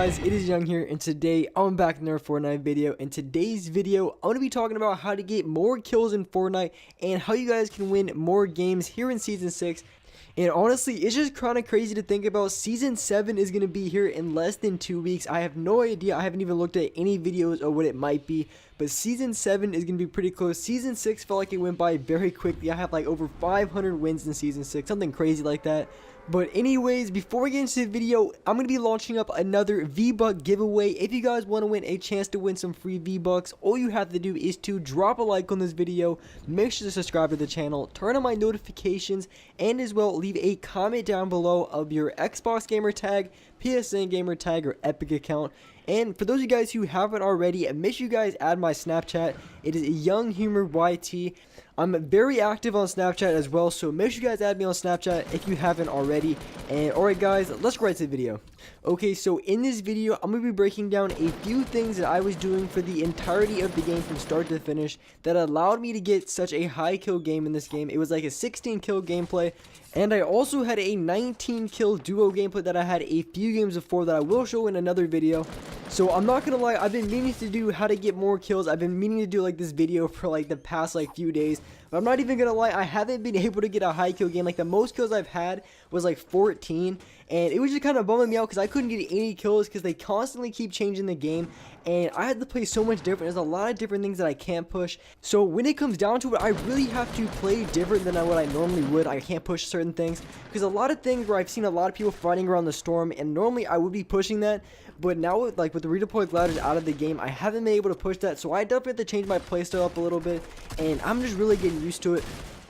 guys, it is Young here, and today I'm back in our Fortnite video. In today's video, I'm going to be talking about how to get more kills in Fortnite and how you guys can win more games here in Season 6. And honestly, it's just kind of crazy to think about. Season 7 is going to be here in less than 2 weeks. I have no idea. I haven't even looked at any videos of what it might be. But Season 7 is going to be pretty close. Season 6 felt like it went by very quickly. I have like over 500 wins in Season 6. Something crazy like that. But anyways, before we get into the video, I'm going to be launching up another V-Buck giveaway. If you guys want to win a chance to win some free V-Bucks, all you have to do is to drop a like on this video, make sure to subscribe to the channel, turn on my notifications, and as well leave a comment down below of your Xbox gamer tag, PSN gamer tag, or Epic account. And for those of you guys who haven't already, make sure you guys add my Snapchat. It is YoungHumorYT. I'm very active on Snapchat as well, so make sure you guys add me on Snapchat if you haven't already. And alright guys, let's get right to the video. Okay, so in this video, I'm going to be breaking down a few things that I was doing for the entirety of the game from start to finish that allowed me to get such a high kill game in this game. It was like a 16 kill gameplay, and I also had a 19 kill duo gameplay that I had a few games before that I will show in another video. So I'm not gonna lie, I've been meaning to do how to get more kills. I've been meaning to do like this video for like the past like few days. But I'm not even gonna lie, I haven't been able to get a high kill game. Like the most kills I've had was like 14. And it was just kind of bumming me out because I couldn't get any kills because they constantly keep changing the game. And I had to play so much different. There's a lot of different things that I can't push. So when it comes down to it, I really have to play different than what I normally would. I can't push certain things because a lot of things where I've seen a lot of people fighting around the storm, and normally I would be pushing that. But now with the redeploy gliders out of the game, I haven't been able to push that. So I definitely have to change my playstyle up a little bit, and I'm just really getting used to it.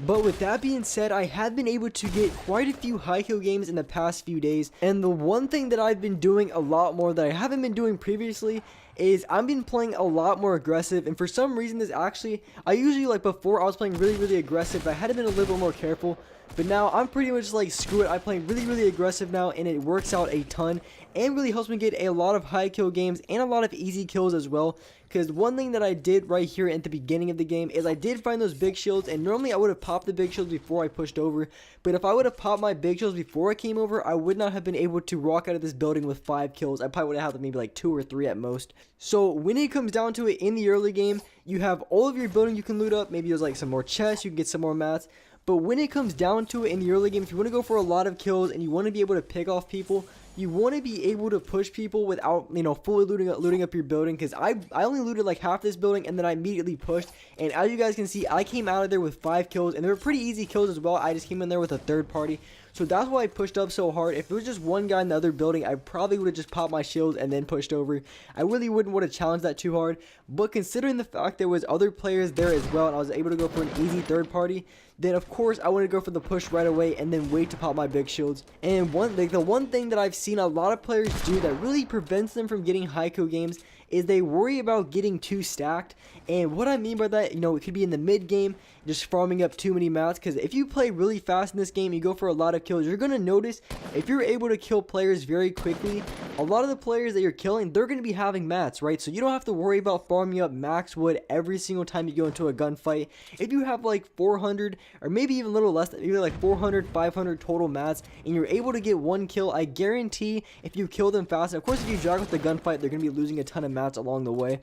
But with that being said, I have been able to get quite a few high kill games in the past few days. And the one thing that I've been doing a lot more that I haven't been doing previously is I've been playing a lot more aggressive. And for some reason, this actually, I usually like before I was playing really aggressive, but I had been a little bit more careful. But now I'm pretty much like, screw it, I'm playing really aggressive now, and it works out a ton and really helps me get a lot of high kill games and a lot of easy kills as well. Because one thing that I did right here at the beginning of the game is I did find those big shields, and normally I would have popped the big shields before I pushed over. But if I would have popped my big shields before I came over, I would not have been able to walk out of this building with 5 kills. I probably would have had maybe like 2 or 3 at most. So when it comes down to it in the early game, you have all of your building you can loot up. Maybe there's like some more chests, you can get some more mats. But when it comes down to it in the early game, if you want to go for a lot of kills and you want to be able to pick off people, you want to be able to push people without, fully looting up your building. Because I only looted like half this building, and then I immediately pushed. And as you guys can see, I came out of there with 5 kills, and they were pretty easy kills as well. I just came in there with a third party. So that's why I pushed up so hard. If it was just one guy in the other building, I probably would have just popped my shield and then pushed over. I really wouldn't want to challenge that too hard. But considering the fact there was other players there as well, and I was able to go for an easy third party, then of course I want to go for the push right away and then wait to pop my big shields. And the one thing that I've seen a lot of players do that really prevents them from getting high kill games is they worry about getting too stacked. And what I mean by that, it could be in the mid game, just farming up too many mats. Because if you play really fast in this game, you go for a lot of kills, you're going to notice if you're able to kill players very quickly, a lot of the players that you're killing, they're going to be having mats, right? So you don't have to worry about farming up max wood every single time you go into a gunfight. If you have like 400 or maybe even a little less, maybe like 400, 500 total mats, and you're able to get 1 kill, I guarantee if you kill them fast, and of course if you drag with the gunfight, they're going to be losing a ton of mats along the way.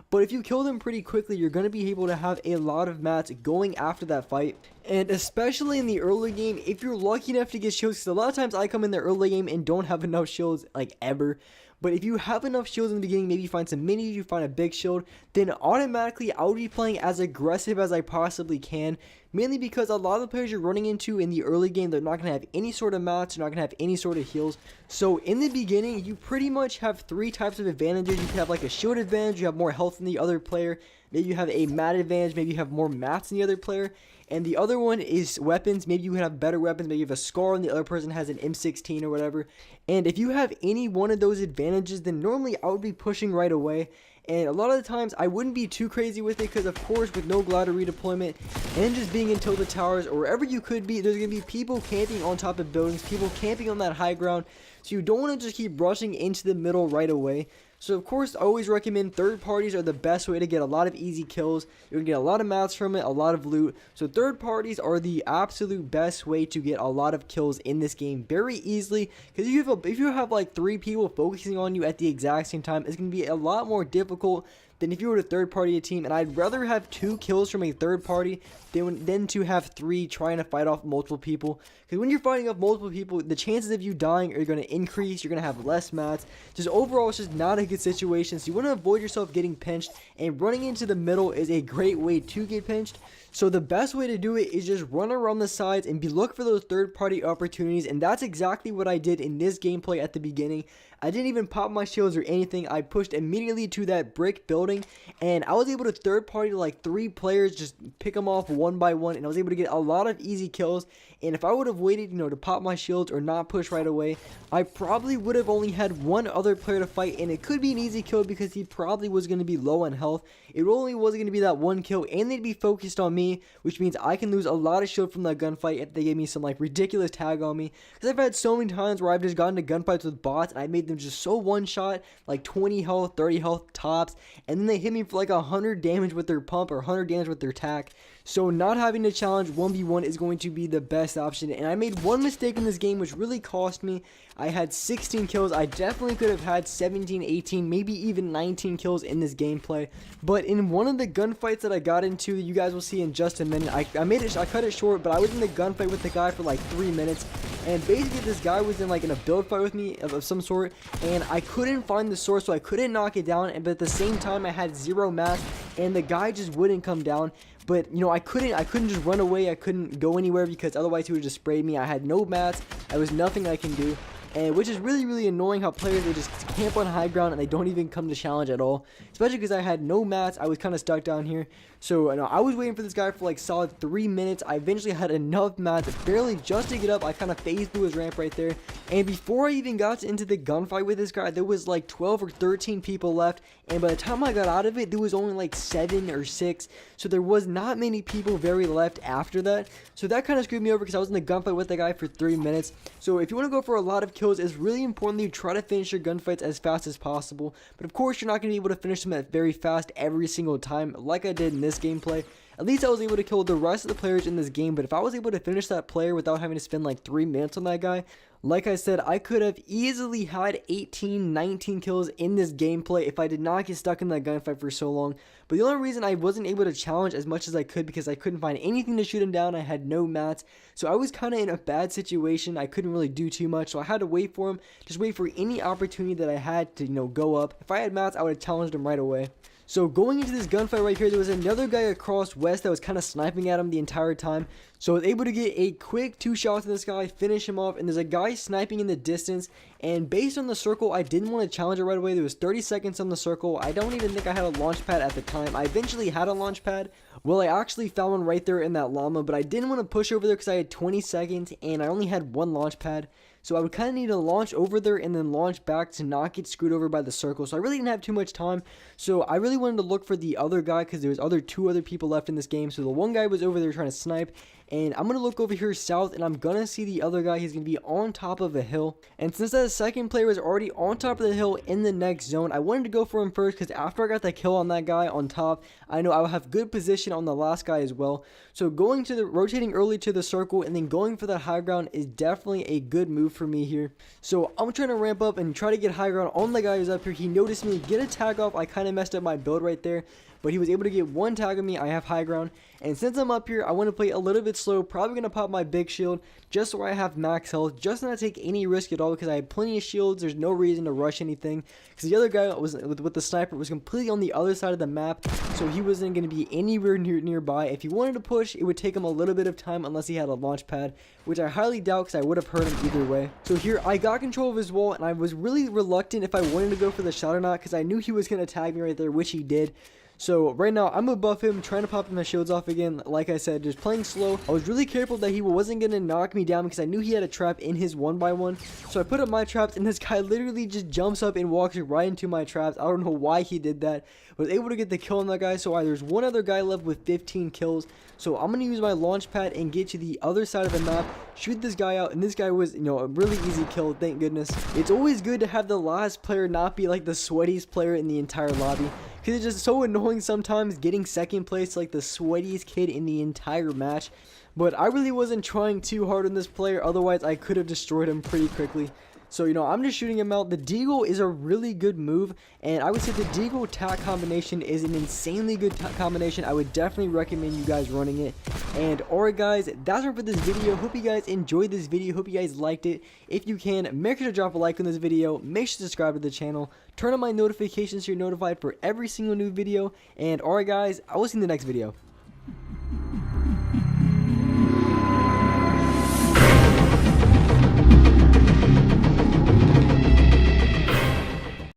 But if you kill them pretty quickly, you're going to be able to have a lot of mats going after that fight. And especially in the early game, if you're lucky enough to get shields, because a lot of times I come in the early game and don't have enough shields, like ever. But if you have enough shields in the beginning, maybe you find some minis, you find a big shield, then automatically I would be playing as aggressive as I possibly can. Mainly because a lot of the players you're running into in the early game, they're not going to have any sort of mats, they're not going to have any sort of heals. So in the beginning, you pretty much have 3 types of advantages. You can have like a shield advantage, you have more health than the other player. Maybe you have a mat advantage, maybe you have more mats than the other player. And the other one is weapons. Maybe you have better weapons. Maybe you have a Scar and the other person has an M16 or whatever. And if you have any one of those advantages, then normally I would be pushing right away. And a lot of the times I wouldn't be too crazy with it because of course with no glider redeployment and just being in tilted towers or wherever you could be, there's going to be people camping on top of buildings, people camping on that high ground. So you don't want to just keep rushing into the middle right away. So of course, I always recommend third parties are the best way to get a lot of easy kills. You're gonna get a lot of mats from it, a lot of loot. So third parties are the absolute best way to get a lot of kills in this game very easily. Because if you have like 3 people focusing on you at the exact same time, it's gonna be a lot more difficult than if you were to third party a team. And I'd rather have 2 kills from a third party than to have 3 trying to fight off multiple people. Because when you're fighting off multiple people, the chances of you dying are going to increase. You're going to have less mats. Just overall, it's just not a good situation. So you want to avoid yourself getting pinched, and running into the middle is a great way to get pinched. So the best way to do it is just run around the sides and look for those third party opportunities, and that's exactly what I did in this gameplay at the beginning. I didn't even pop my shields or anything. I pushed immediately to that brick building, and I was able to third party like 3 players, just pick them off one by one, and I was able to get a lot of easy kills. And if I would have waited, to pop my shields or not push right away, I probably would have only had 1 other player to fight, and it could be an easy kill because he probably was going to be low on health. It only was going to be that 1 kill, and they'd be focused on me, which means I can lose a lot of shield from that gunfight if they give me some like ridiculous tag on me. Because I've had so many times where I've just gotten into gunfights with bots, and I made them just so one-shot, like 20 health, 30 health tops, and then they hit me for like 100 damage with their pump or 100 damage with their tack. So not having to challenge 1v1 is going to be the best option. And I made one mistake in this game which really cost me. I had 16 kills. I definitely could have had 17, 18, maybe even 19 kills in this gameplay. But in one of the gunfights that I got into, you guys will see in just a minute, I cut it short, but I was in the gunfight with the guy for like 3 minutes. And basically this guy was in a build fight with me of some sort, and I couldn't find the source, so I couldn't knock it down. But at the same time, I had 0 mats, and the guy just wouldn't come down. But I couldn't just run away. I couldn't go anywhere because otherwise he would just spray me. I had no mats. There was nothing I can do. And which is really, really annoying how players, they just camp on high ground and they don't even come to challenge at all. Especially because I had no mats. I was kind of stuck down here. So I was waiting for this guy for like solid 3 minutes. I eventually had enough mats, barely just to get up. I kind of phased through his ramp right there. And before I even got into the gunfight with this guy, there was like 12 or 13 people left. And by the time I got out of it, there was only like 7 or 6. So there was not many people very left after that. So that kind of screwed me over because I was in the gunfight with the guy for 3 minutes. So if you want to go for a lot of kills, it's really important that you try to finish your gunfights as fast as possible. But of course, you're not going to be able to finish them at very fast every single time like I did in this gameplay. At least I was able to kill the rest of the players in this game, but if I was able to finish that player without having to spend like 3 minutes on that guy, like I said, I could have easily had 18, 19 kills in this gameplay if I did not get stuck in that gunfight for so long. But the only reason I wasn't able to challenge as much as I could because I couldn't find anything to shoot him down. I had no mats, so I was kind of in a bad situation. I couldn't really do too much, so I had to wait for him. Just wait for any opportunity that I had to, go up. If I had mats, I would have challenged him right away. So going into this gunfight right here, there was another guy across west that was kind of sniping at him the entire time. So I was able to get a quick 2 shots on this guy, finish him off, and there's a guy sniping in the distance. And based on the circle, I didn't want to challenge it right away. There was 30 seconds on the circle. I don't even think I had a launch pad at the time. I eventually had a launch pad. Well, I actually found one right there in that llama, but I didn't want to push over there because I had 20 seconds and I only had 1 launch pad. So I would kind of need to launch over there and then launch back to not get screwed over by the circle. So I really didn't have too much time. So I really wanted to look for the other guy because there was 2 other people left in this game. So the one guy was over there trying to snipe. And I'm going to look over here south and I'm going to see the other guy. He's going to be on top of a hill. And since that second player was already on top of the hill in the next zone, I wanted to go for him first because after I got that kill on that guy on top, I know I will have good position on the last guy as well. So rotating early to the circle and then going for that high ground is definitely a good move for me here. So I'm trying to ramp up and try to get high ground on the guy who's up here. He noticed me, get a tag off. I kind of messed up my build right there, but he was able to get 1 tag on me. I have high ground, and since I'm up here, I want to play a little bit slow. Probably going to pop my big shield just so I have max health, just not take any risk at all because I have plenty of shields. There's no reason to rush anything because the other guy was with the sniper was completely on the other side of the map, so he wasn't going to be anywhere nearby. If he wanted to push, it would take him a little bit of time unless he had a launch pad, which I highly doubt because I would have hurt him either way. So here I got control of his wall, and I was really reluctant if I wanted to go for the shot or not because I knew he was going to tag me right there, which he did. So right now I'm above him, trying to pop my shields off again. Like I said, just playing slow. I was really careful that he wasn't going to knock me down because I knew he had a trap in his 1x1. So I put up my traps and this guy literally just jumps up and walks right into my traps. I don't know why he did that. Was able to get the kill on that guy. So there's one other guy left with 15 kills. So I'm going to use my launch pad and get to the other side of the map, shoot this guy out, and this guy was, a really easy kill, thank goodness. It's always good to have the last player not be like the sweatiest player in the entire lobby, because it's just so annoying sometimes getting second place like the sweatiest kid in the entire match. But I really wasn't trying too hard on this player, otherwise I could have destroyed him pretty quickly. So, I'm just shooting him out. The deagle is a really good move, and I would say the deagle tac combination is an insanely good combination. I would definitely recommend you guys running it. And alright guys, that's it for this video. Hope you guys enjoyed this video. Hope you guys liked it. If you can, make sure to drop a like on this video. Make sure to subscribe to the channel. Turn on my notifications so you're notified for every single new video. And alright guys, I will see you in the next video.